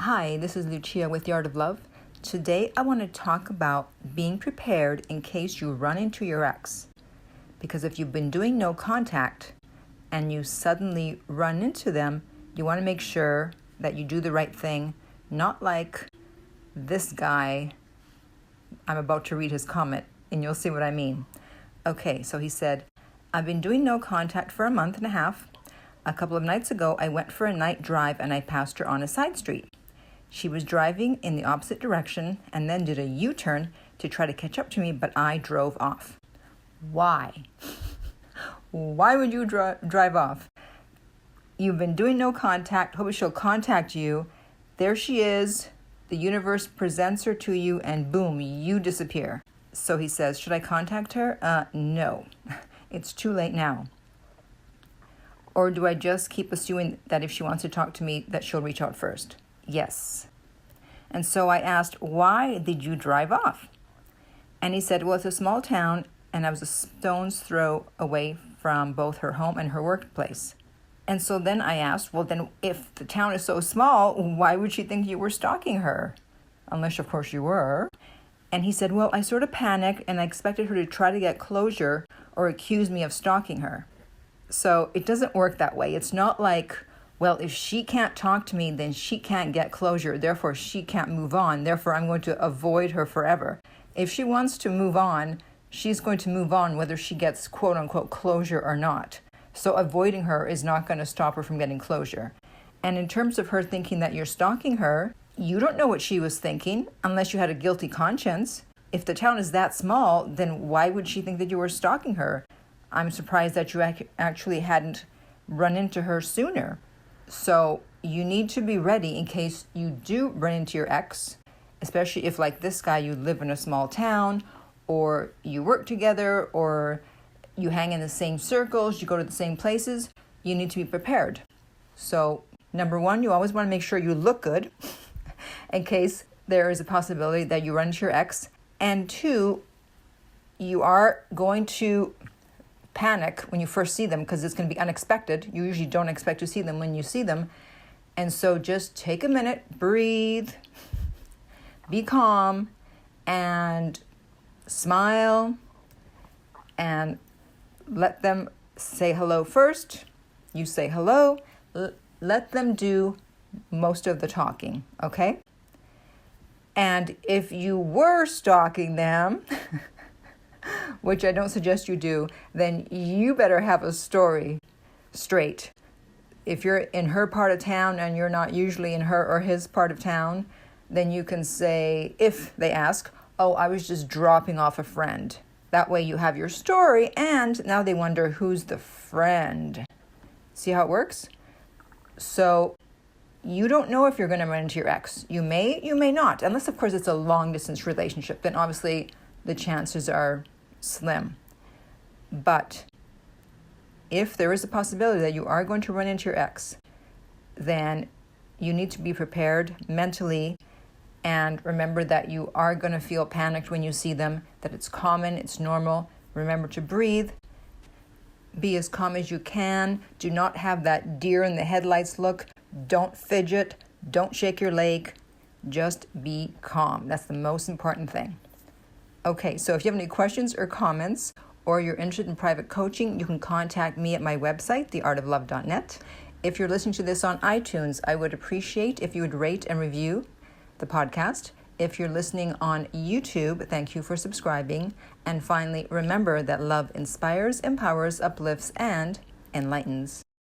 Hi, this is Lucia with The Art of Love. Today I want to talk about being prepared in case you run into your ex. Because if you've been doing no contact and you suddenly run into them, you want to make sure that you do the right thing, not like this guy. I'm about to read his comment and you'll see what I mean. Okay, so he said, I've been doing no contact for a month and a half. A couple of nights ago, I went for a night drive and I passed her on a side street. She was driving in the opposite direction and then did a U-turn to try to catch up to me, but I drove off. Why? Why would you drive off? You've been doing no contact. Hope she'll contact you. There she is. The universe presents her to you and boom, you disappear. So he says, should I contact her? No. It's too late now. Or do I just keep assuming that if she wants to talk to me, that she'll reach out first? Yes. And so I asked, why did you drive off? And he said, well, it's a small town and I was a stone's throw away from both her home and her workplace. And so then I asked, well, then if the town is so small, why would she think you were stalking her? Unless, of course, you were. And he said, well, I sort of panicked and I expected her to try to get closure or accuse me of stalking her. So it doesn't work that way. It's not like, well, if she can't talk to me, then she can't get closure. Therefore, she can't move on. Therefore, I'm going to avoid her forever. If she wants to move on, she's going to move on whether she gets quote unquote closure or not. So avoiding her is not going to stop her from getting closure. And in terms of her thinking that you're stalking her, you don't know what she was thinking unless you had a guilty conscience. If the town is that small, then why would she think that you were stalking her? I'm surprised that you actually hadn't run into her sooner. So you need to be ready in case you do run into your ex, especially if, like this guy, you live in a small town or you work together or you hang in the same circles, you go to the same places. You need to be prepared. So number one, you always want to make sure you look good in case there is a possibility that you run into your ex. And two, you are going to panic when you first see them because it's going to be unexpected. You usually don't expect to see them when you see them. And so just take a minute, breathe, be calm, and smile, and let them say hello first. You say hello. Let them do most of the talking, okay? And if you were stalking them, which I don't suggest you do, then you better have a story straight. If you're in her part of town and you're not usually in her or his part of town, then you can say, if they ask, oh, I was just dropping off a friend. That way you have your story and now they wonder who's the friend. See how it works? So you don't know if you're going to run into your ex. You may not. Unless, of course, it's a long-distance relationship. Then obviously the chances are slim. But if there is a possibility that you are going to run into your ex, then you need to be prepared mentally and remember that you are going to feel panicked when you see them, that it's common, it's normal. Remember to breathe. Be as calm as you can. Do not have that deer in the headlights look. Don't fidget. Don't shake your leg. Just be calm. That's the most important thing. Okay, so if you have any questions or comments or you're interested in private coaching, you can contact me at my website, theartoflove.net. If you're listening to this on iTunes, I would appreciate if you would rate and review the podcast. If you're listening on YouTube, thank you for subscribing. And finally, remember that love inspires, empowers, uplifts, and enlightens.